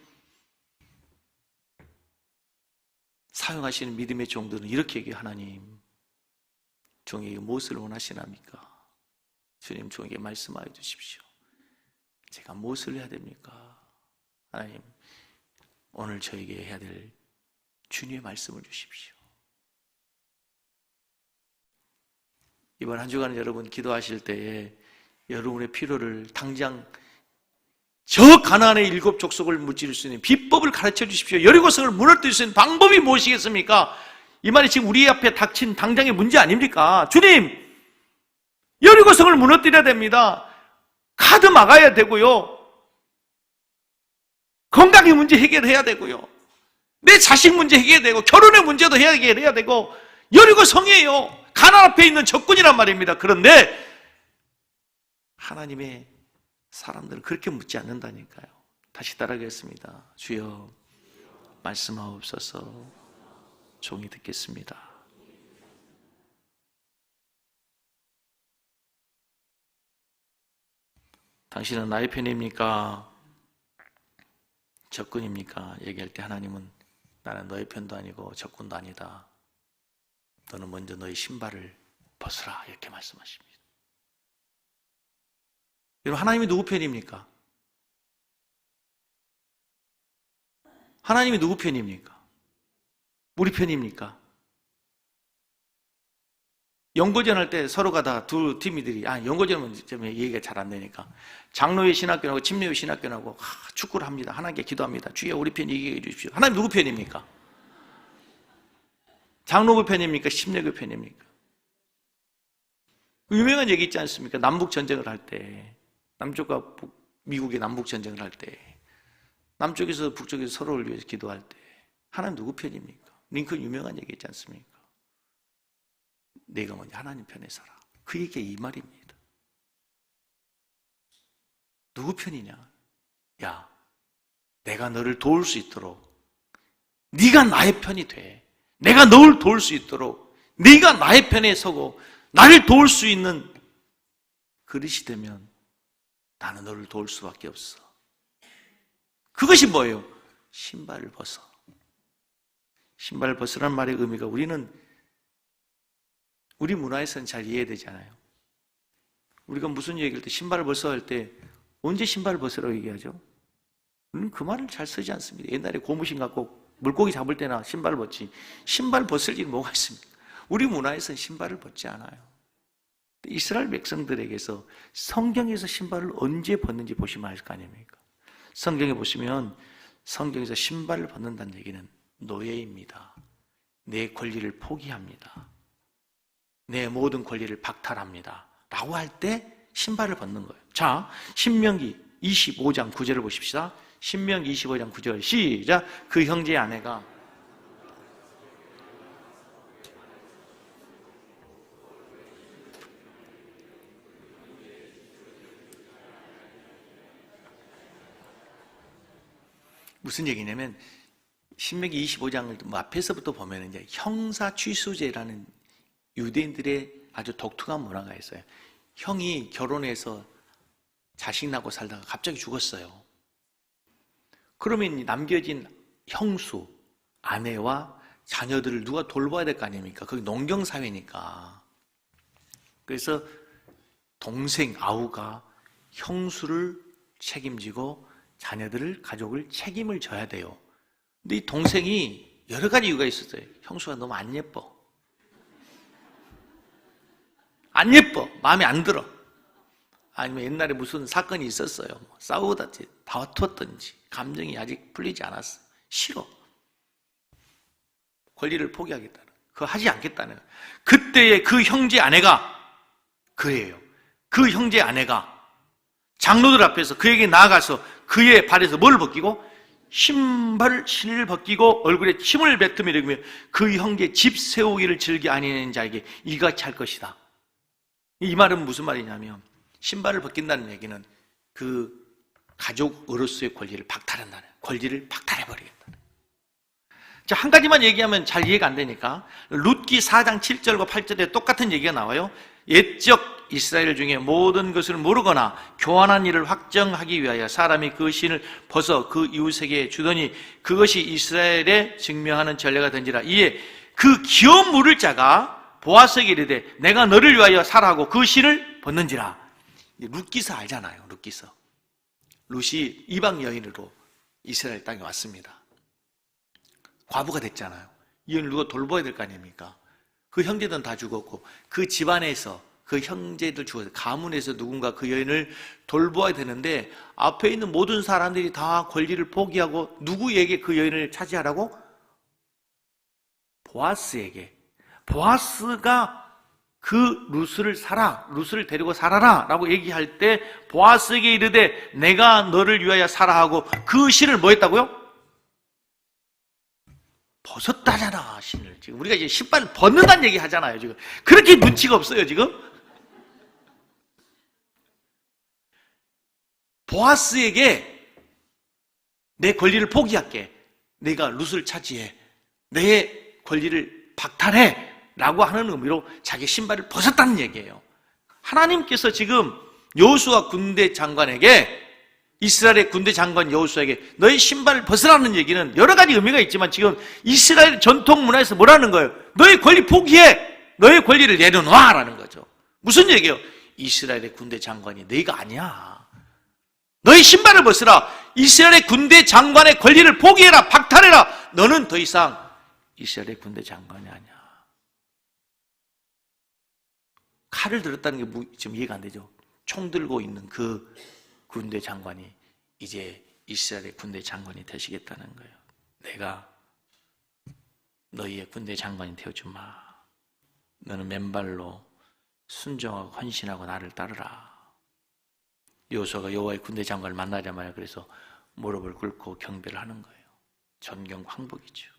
사용하시는 믿음의 종들은 이렇게 얘기해요. 하나님, 종에게 무엇을 원하시나입니까? 주님, 종에게 말씀하여 주십시오. 제가 무엇을 해야 됩니까? 하나님, 오늘 저에게 해야 될 주님의 말씀을 주십시오. 이번 한 주간 여러분 기도하실 때에 여러분의 필요를 당장 저 가나안의 7 족속을 무찌를 수 있는 비법을 가르쳐 주십시오. 여리고성을 무너뜨릴 수 있는 방법이 무엇이겠습니까? 이 말이 지금 우리 앞에 닥친 당장의 문제 아닙니까? 주님, 여리고성을 무너뜨려야 됩니다. 카드 막아야 되고요. 건강의 문제 해결해야 되고요. 내 자식 문제 해결해야 되고 결혼의 문제도 해결해야 되고 여리고성이에요. 가나안 앞에 있는 적군이란 말입니다. 그런데 하나님의 사람들은 그렇게 묻지 않는다니까요. 다시 따라하겠습니다. 주여, 말씀하옵소서. 종이 듣겠습니다. 당신은 나의 편입니까? 적군입니까? 얘기할 때 하나님은 나는 너의 편도 아니고 적군도 아니다. 너는 먼저 너의 신발을 벗으라, 이렇게 말씀하십니다. 여러분, 하나님이 누구 편입니까? 하나님이 누구 편입니까? 우리 편입니까? 연고전 할 때 서로가 다 두 팀이들이, 연고전은 좀 얘기가 잘 안 되니까 장로회 신학교하고 침례회 신학교하고 축구를 합니다. 하나님께 기도합니다. 주여, 우리 편 얘기해 주십시오. 하나님 누구 편입니까? 장로교 편입니까? 침례교 편입니까? 유명한 얘기 있지 않습니까? 남북 전쟁을 할 때, 남쪽과 미국의 남북 전쟁을 할 때, 남쪽에서 북쪽에서 서로를 위해서 기도할 때 하나님 누구 편입니까? 링컨 유명한 얘기 있지 않습니까? 내가 먼저 하나님 편에 서라. 그 얘기가 이 말입니다. 누구 편이냐? 야, 내가 너를 도울 수 있도록 네가 나의 편이 돼. 내가 너를 도울 수 있도록 네가 나의 편에 서고 나를 도울 수 있는 그릇이 되면 나는 너를 도울 수밖에 없어. 그것이 뭐예요? 신발을 벗어. 신발을 벗으라는 말의 의미가 우리 문화에서는 잘 이해되잖아요. 우리가 무슨 얘기할 때 신발을 벗어 할 때 언제 신발을 벗으라고 얘기하죠? 우리는 그 말을 잘 쓰지 않습니다. 옛날에 고무신 갖고 물고기 잡을 때나 신발을 벗지 신발 벗을 일이 뭐가 있습니까? 우리 문화에서는 신발을 벗지 않아요. 이스라엘 백성들에게서 성경에서 신발을 언제 벗는지 보시면 알 거 아닙니까? 성경에 보시면 성경에서 신발을 벗는다는 얘기는 노예입니다. 내 권리를 포기합니다. 내 모든 권리를 박탈합니다. 라고 할 때 신발을 벗는 거예요. 자, 신명기 25장 9절을 보십시다. 신명기 25장 9절 시작. 그 형제의 아내가 무슨 얘기냐면 신명기 25장을 앞에서부터 보면 이제 형사 취수제라는 유대인들의 아주 독특한 문화가 있어요. 형이 결혼해서 자식 낳고 살다가 갑자기 죽었어요. 그러면 남겨진 형수, 아내와 자녀들을 누가 돌봐야 될 거 아닙니까? 그게 농경사회니까. 그래서 동생 아우가 형수를 책임지고 자녀들을, 가족을 책임을 져야 돼요. 근데 이 동생이 여러 가지 이유가 있었어요. 형수가 너무 안 예뻐. 안 예뻐. 마음에 안 들어. 아니면 옛날에 무슨 사건이 있었어요. 싸우다든지 다투었든지 감정이 아직 풀리지 않았어. 싫어. 권리를 포기하겠다는, 그거 하지 않겠다는. 그때의 그 형제 아내가 그예요. 그 형제 아내가 장로들 앞에서 그에게 나아가서 그의 발에서 뭘 벗기고? 신을 벗기고 얼굴에 침을 뱉으며 이러며 그 형제 집 세우기를 즐겨 아니하는 자에게 이같이 할 것이다. 이 말은 무슨 말이냐면 신발을 벗긴다는 얘기는 그 가족으로서의 권리를 박탈한다는, 권리를 박탈해버리겠다는. 자, 한 가지만 얘기하면 잘 이해가 안 되니까 룻기 4장 7절과 8절에 똑같은 얘기가 나와요. 옛적 이스라엘 중에 모든 것을 모르거나 교환한 일을 확정하기 위하여 사람이 그 신을 벗어 그 이웃에게 주더니 그것이 이스라엘에 증명하는 전례가 된지라. 이에 그 기업 물을 자가 보아스에게 이르되 내가 너를 위하여 살아하고 그 신을 벗는지라. 룻기서 알잖아요. 룻기서. 룻이 이방 여인으로 이스라엘 땅에 왔습니다. 과부가 됐잖아요. 이 여인을 누가 돌봐야 될 거 아닙니까? 그 형제들은 다 죽었고 그 집안에서 그 형제들 죽었어요. 가문에서 누군가 그 여인을 돌봐야 되는데 앞에 있는 모든 사람들이 다 권리를 포기하고 누구에게 그 여인을 차지하라고? 보아스에게. 보아스가 그 룻을 데리고 살아라 라고 얘기할 때 보아스에게 이르되 내가 너를 위하여 살아하고 그 신을 뭐 했다고요? 벗었다잖아, 신을. 지금 우리가 이제 신발 벗는다는 얘기 하잖아요, 지금. 그렇게 눈치가 없어요, 지금. 보아스에게 내 권리를 포기할게. 내가 룻을 차지해. 내 권리를 박탈해. 라고 하는 의미로 자기 신발을 벗었다는 얘기예요. 하나님께서 지금 여호수아 군대 장관에게, 이스라엘의 군대 장관 여호수아에게 너의 신발을 벗으라는 얘기는 여러 가지 의미가 있지만 지금 이스라엘 전통 문화에서 뭐라는 거예요? 너의 권리 포기해. 너의 권리를 내려놔라는 거죠. 무슨 얘기예요? 이스라엘의 군대 장관이 너희가 아니야. 너의 신발을 벗으라. 이스라엘의 군대 장관의 권리를 포기해라. 박탈해라. 너는 더 이상 이스라엘의 군대 장관이 아니야. 칼을 들었다는 게 지금 이해가 안 되죠. 총 들고 있는 그 군대 장관이 이제 이스라엘의 군대 장관이 되시겠다는 거예요. 내가 너희의 군대 장관이 되어주마. 너는 맨발로 순종하고 헌신하고 나를 따르라. 여호수아가 여호와의 군대 장관을 만나자마자 그래서 무릎을 꿇고 경배를 하는 거예요. 존경 황복이죠.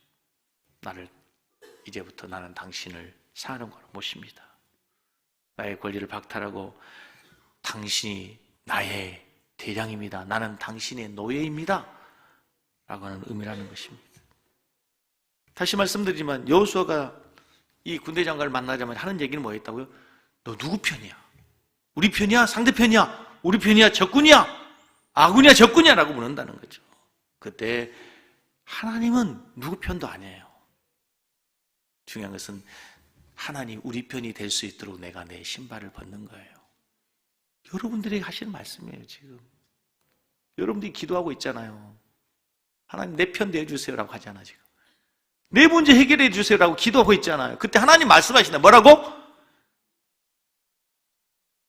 이제부터 나는 당신을 사령관으로 모십니다. 나의 권리를 박탈하고 당신이 나의 대장입니다. 나는 당신의 노예입니다. 라고 하는 의미라는 것입니다. 다시 말씀드리지만 여호수아가 이 군대 장관을 만나자마자 하는 얘기는 뭐였다고요? 너 누구 편이야? 우리 편이야? 상대편이야? 우리 편이야? 적군이야? 아군이야? 적군이야? 라고 묻는다는 거죠. 그때 하나님은 누구 편도 아니에요. 중요한 것은 하나님 우리 편이 될 수 있도록 내가 내 신발을 벗는 거예요. 여러분들에게 하시는 말씀이에요. 지금 여러분들이 기도하고 있잖아요. 하나님 내 편 내주세요라고 하잖아. 지금 내 문제 해결해 주세요라고 기도하고 있잖아요. 그때 하나님 말씀하신다. 뭐라고?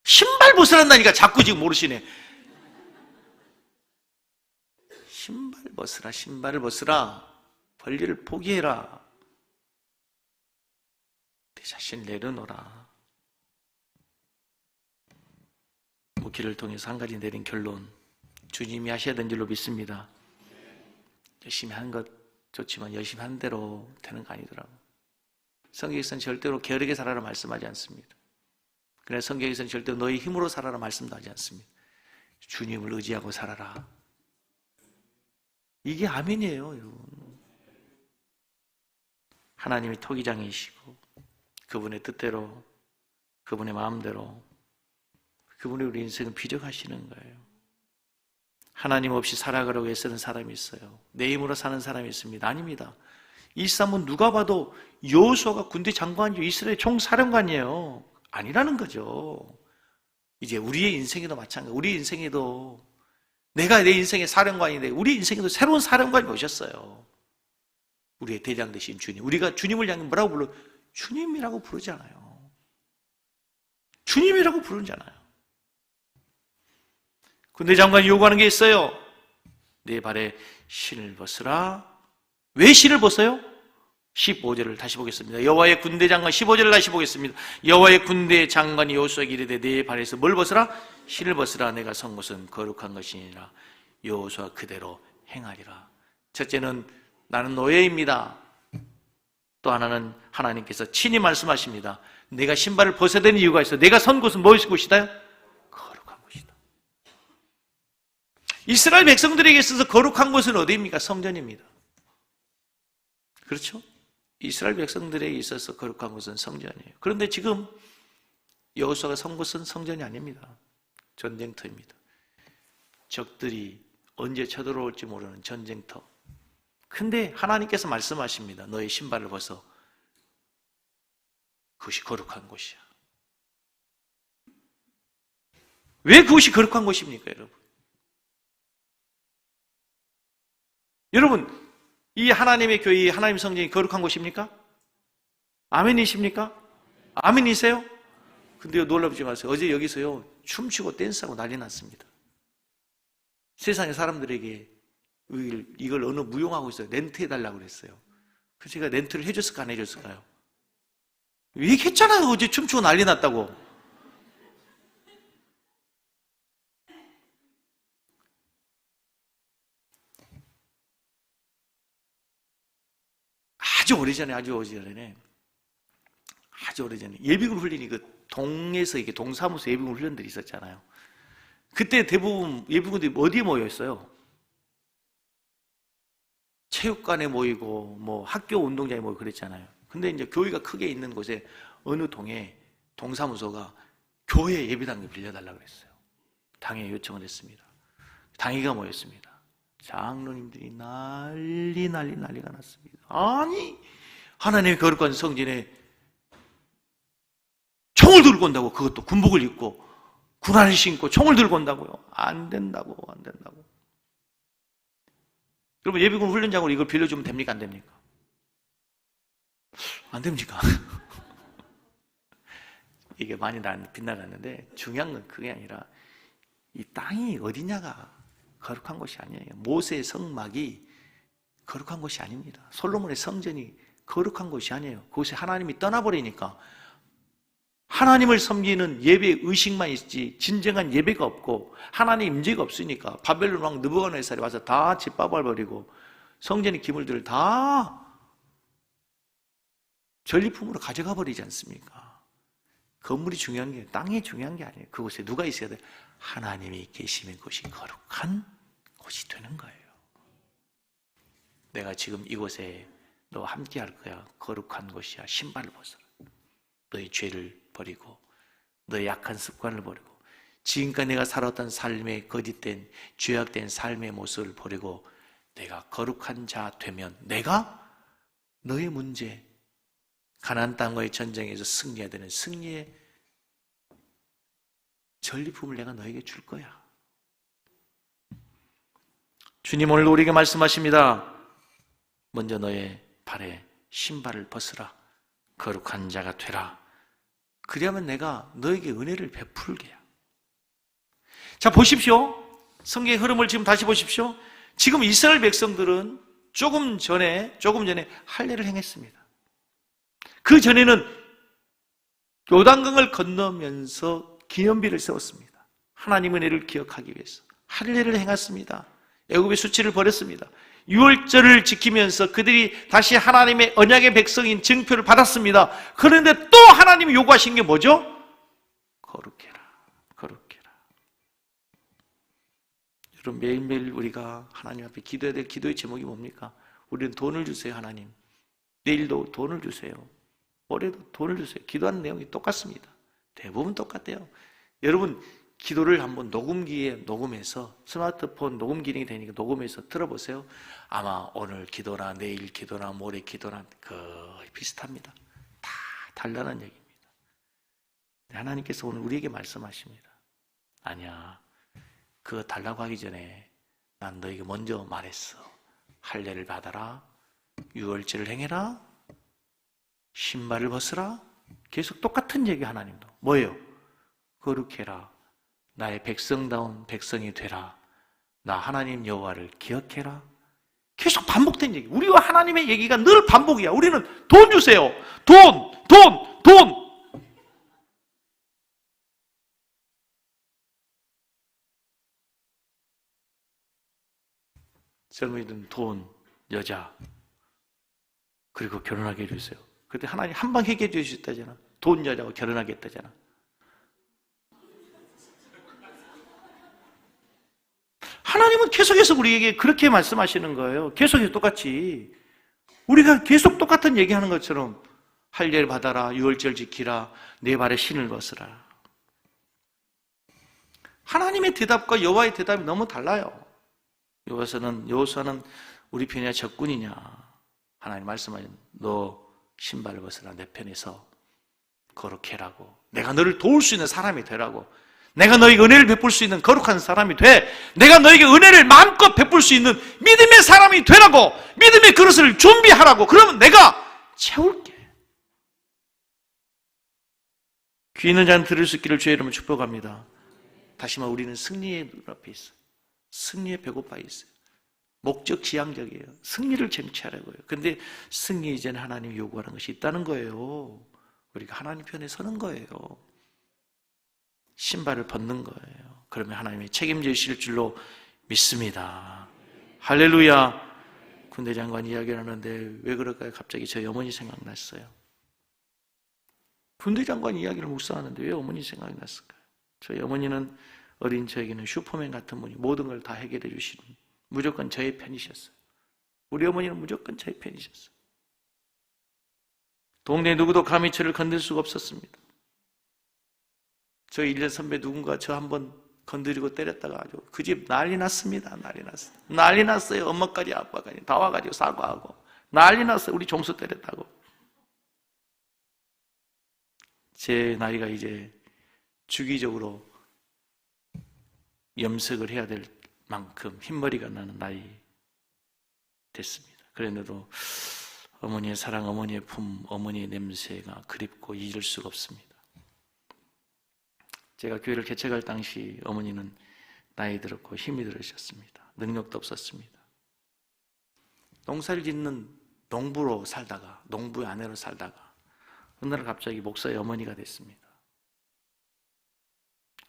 신발 벗으란다니까 자꾸 지금 모르시네. 신발 벗으라, 신발을 벗으라. 권리를 포기해라. 내 자신을 내려놓으라. 목회를 통해서 한 가지 내린 결론, 주님이 하셔야 되는 줄로 믿습니다. 열심히 하는 것 좋지만 열심히 하는 대로 되는 거 아니더라고요. 성경에서는 절대로 게으르게 살아라 말씀하지 않습니다. 그러나 성경에서는 절대로 너희 힘으로 살아라 말씀도 하지 않습니다. 주님을 의지하고 살아라. 이게 아멘이에요, 여러분. 하나님이 토기장이시고 그분의 뜻대로, 그분의 마음대로, 그분이 우리 인생을 비적하시는 거예요. 하나님 없이 살아가려고 애쓰는 사람이 있어요. 내 힘으로 사는 사람이 있습니다. 아닙니다. 이 사람은 누가 봐도 여호수아가 군대 장관이요, 이스라엘 총사령관이에요. 아니라는 거죠. 이제 우리의 인생에도 마찬가지예요. 우리 인생에도 내가 내 인생의 사령관인데 우리 인생에도 새로운 사령관이 오셨어요. 우리의 대장 되신 주님. 우리가 주님을 향해 뭐라고 불러? 주님이라고 부르잖아요. 주님이라고 부르잖아요. 군대 장관이 요구하는 게 있어요. 내 발에 신을 벗으라. 왜 신을 벗어요? 15절을 다시 보겠습니다. 여호와의 군대 장관 15절을 다시 보겠습니다. 여호와의 군대 장관이 여호수아에게 이르되 내 발에서 뭘 벗으라? 신을 벗으라. 내가 선 곳은 거룩한 것이니라. 여호수아 그대로 행하리라. 첫째는 나는 노예입니다. 또 하나는 하나님께서 친히 말씀하십니다. 내가 신발을 벗어야 되는 이유가 있어. 내가 선 곳은 무엇의 곳이다? 거룩한 곳이다. 이스라엘 백성들에게 있어서 거룩한 곳은 어디입니까? 성전입니다. 그렇죠? 이스라엘 백성들에게 있어서 거룩한 곳은 성전이에요. 그런데 지금 여호수아가 선 곳은 성전이 아닙니다. 전쟁터입니다. 적들이 언제 쳐들어올지 모르는 전쟁터. 근데 하나님께서 말씀하십니다. 너의 신발을 벗어. 그것이 거룩한 곳이야. 왜 그것이 거룩한 곳입니까, 여러분? 여러분, 이 하나님의 교회, 하나님 성전이 거룩한 곳입니까? 아멘이십니까? 아멘이세요? 근데요, 놀라지 마세요. 어제 여기서요, 춤추고 댄스하고 난리 났습니다. 세상의 사람들에게 이걸 어느 무용하고 있어요. 렌트해달라고 그랬어요. 그래서 제가 렌트를 해줬을까 안 해줬을까요? 얘기했잖아요. 어제 춤추고 난리 났다고. 아주 오래전에 예비군 훈련이 그 동에서 이게 동사무소 예비군 훈련들이 있었잖아요. 그때 대부분 예비군들이 어디에 모여 있어요? 체육관에 모이고 뭐 학교 운동장에 모이고 그랬잖아요. 근데 이제 교회가 크게 있는 곳에 어느 동에 동사무소가 교회 예비당을 빌려달라고 그랬어요. 당에 요청을 했습니다. 당회가 모였습니다. 장로님들이 난리가 났습니다. 아니, 하나님의 거룩한 성전에 총을 들고 온다고, 그것도 군복을 입고 군화를 신고 총을 들고 온다고요. 안 된다고. 여러분, 예비군 훈련장으로 이걸 빌려주면 됩니까? 안 됩니까? 안 됩니까? 이게 많이 빗나갔는데 중요한 건 그게 아니라 이 땅이 어디냐가 거룩한 곳이 아니에요. 모세의 성막이 거룩한 곳이 아닙니다. 솔로몬의 성전이 거룩한 곳이 아니에요. 그곳에 하나님이 떠나버리니까 하나님을 섬기는 예배 의식만 있지 진정한 예배가 없고 하나님 임재가 없으니까 바벨론 왕 느부갓네살이 와서 다 짓밟아버리고 성전의 기물들을 다 전리품으로 가져가 버리지 않습니까? 건물이 중요한 게 땅이 중요한 게 아니에요. 그곳에 누가 있어야 돼? 하나님이 계시는 곳이 거룩한 곳이 되는 거예요. 내가 지금 이곳에 너와 함께 할 거야. 거룩한 곳이야. 신발을 벗어라. 너의 죄를 버리고 너의 약한 습관을 버리고 지금까지 내가 살았던 삶의 거짓된 죄악된 삶의 모습을 버리고 내가 거룩한 자 되면 내가 너의 문제 가나안 땅과의 전쟁에서 승리해야 되는 승리의 전리품을 내가 너에게 줄 거야. 주님 오늘 우리에게 말씀하십니다. 먼저 너의 발에 신발을 벗으라. 거룩한 자가 되라. 그리하면 내가 너에게 은혜를 베풀게야. 자, 보십시오. 성경의 흐름을 지금 다시 보십시오. 지금 이스라엘 백성들은 조금 전에 할례를 행했습니다. 그 전에는 요단강을 건너면서 기념비를 세웠습니다. 하나님의 은혜를 기억하기 위해서 할례를 행했습니다. 애굽의 수치를 버렸습니다. 유월절을 지키면서 그들이 다시 하나님의 언약의 백성인 증표를 받았습니다. 그런데 또 하나님이 요구하신 게 뭐죠? 거룩해라, 거룩해라. 여러분, 매일매일 우리가 하나님 앞에 기도해야 될 기도의 제목이 뭡니까? 우리는 돈을 주세요, 하나님. 내일도 돈을 주세요. 올해도 돈을 주세요. 기도하는 내용이 똑같습니다. 대부분 똑같아요. 여러분, 기도를 한번 녹음기에 녹음해서 스마트폰 녹음 기능이 되니까 녹음해서 들어보세요. 아마 오늘 기도나 내일 기도나 모레 기도나 거의 비슷합니다. 다 달라는 얘기입니다. 하나님께서 오늘 우리에게 말씀하십니다. 아니야, 그거 달라고 하기 전에 난 너에게 먼저 말했어. 할례를 받아라, 유월절을 행해라, 신발을 벗으라. 계속 똑같은 얘기. 하나님도 뭐예요? 거룩해라, 나의 백성다운 백성이 되라, 나 하나님 여호와를 기억해라. 계속 반복된 얘기. 우리와 하나님의 얘기가 늘 반복이야. 우리는 돈 주세요. 돈. 젊은이들은 돈, 여자, 그리고 결혼하게 해주세요. 그때 하나님 한 방 해결해 주셨다잖아. 돈, 여자와 결혼하게 했다잖아. 하나님은 계속해서 우리에게 그렇게 말씀하시는 거예요. 계속해서 똑같이. 우리가 계속 똑같은 얘기하는 것처럼 할례를 받아라, 유월절 지키라, 내 발에 신을 벗으라. 하나님의 대답과 여호와의 대답이 너무 달라요. 여호수아는 우리 편이냐 적군이냐. 하나님 말씀하신 너 신발을 벗으라, 내 편에서 거룩해라고. 내가 너를 도울 수 있는 사람이 되라고. 내가 너에게 은혜를 베풀 수 있는 거룩한 사람이 돼. 내가 너에게 은혜를 마음껏 베풀 수 있는 믿음의 사람이 되라고. 믿음의 그릇을 준비하라고. 그러면 내가 채울게. 귀 있는 자는 들을 수 있기를 주의 이름으로 축복합니다. 다시 말해 우리는 승리의 눈앞에 있어요. 승리에 배고파 있어요. 목적 지향적이에요. 승리를 쟁취하려고요. 그런데 승리 이전에 하나님이 요구하는 것이 있다는 거예요. 우리가 하나님 편에 서는 거예요. 신발을 벗는 거예요. 그러면 하나님이 책임져 주실 줄로 믿습니다. 할렐루야. 군대 장관 이야기를 하는데 왜 그럴까요? 갑자기 저희 어머니 생각났어요. 군대 장관 이야기를 묵상하는데 왜 어머니 생각이 났을까요? 저희 어머니는 어린 저에게는 슈퍼맨 같은 분이 모든 걸 다 해결해 주시는, 무조건 저의 편이셨어요. 우리 어머니는 무조건 저의 편이셨어요. 동네 누구도 감히 저를 건들 수가 없었습니다. 저희 1년 선배 누군가 저 한번 건드리고 때렸다가 아주 그 집 난리 났습니다. 난리 났어요. 엄마까지 아빠까지 다 와가지고 사과하고 난리 났어요. 우리 종수 때렸다고. 제 나이가 이제 주기적으로 염색을 해야 될 만큼 흰머리가 나는 나이 됐습니다. 그런데도 어머니의 사랑, 어머니의 품, 어머니의 냄새가 그립고 잊을 수가 없습니다. 제가 교회를 개척할 당시 어머니는 나이 들었고 힘이 들으셨습니다. 능력도 없었습니다. 농사를 짓는 농부로 살다가, 농부의 아내로 살다가 어느 날 갑자기 목사의 어머니가 됐습니다.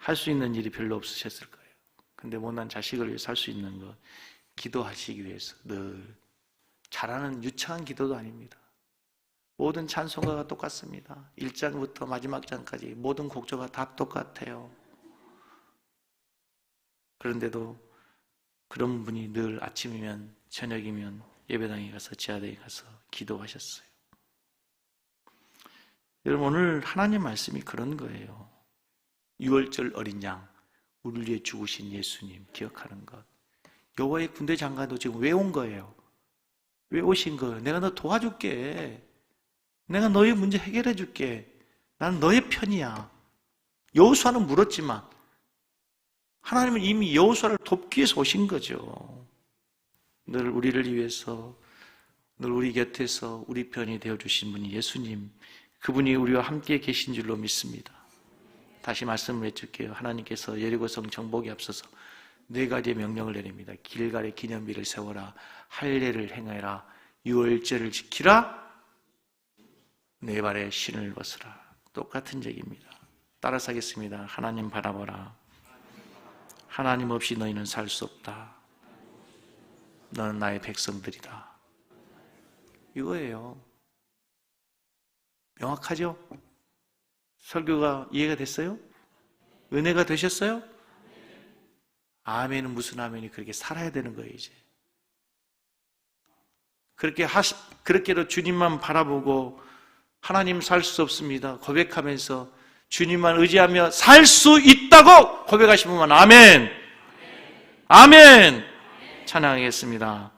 할 수 있는 일이 별로 없으셨을 거예요. 근데 못난 자식을 위해서 할 수 있는 것, 기도하시기 위해서 늘 잘하는 유창한 기도도 아닙니다. 모든 찬송가가 똑같습니다. 1장부터 마지막 장까지 모든 곡조가 다 똑같아요. 그런데도 그런 분이 늘 아침이면 저녁이면 예배당에 가서 지하대에 가서 기도하셨어요. 여러분, 오늘 하나님 말씀이 그런 거예요. 6월절 어린 양, 우리를 위해 죽으신 예수님 기억하는 것. 여호와의 군대 장관도 지금 왜 온 거예요? 왜 오신 거예요? 내가 너 도와줄게. 내가 너의 문제 해결해 줄게. 나는 너의 편이야. 여호수아는 물었지만 하나님은 이미 여호수아를 돕기 위해서 오신 거죠. 늘 우리를 위해서, 늘 우리 곁에서 우리 편이 되어주신 분이 예수님, 그분이 우리와 함께 계신 줄로 믿습니다. 다시 말씀을 해줄게요. 하나님께서 여리고성 정복에 앞서서 4가지의 명령을 내립니다. 길갈에 기념비를 세워라, 할례를 행하라, 유월절을 지키라, 네 발에 신을 벗으라. 똑같은 얘기입니다. 따라서 하겠습니다. 하나님 바라보라. 하나님 없이 너희는 살 수 없다. 너는 나의 백성들이다. 이거예요. 명확하죠? 설교가 이해가 됐어요? 은혜가 되셨어요? 아멘은 무슨 아멘이? 그렇게 살아야 되는 거예요, 이제. 그렇게도 주님만 바라보고 하나님 살 수 없습니다 고백하면서 주님만 의지하며 살 수 있다고 고백하시면 아멘! 아멘! 찬양하겠습니다.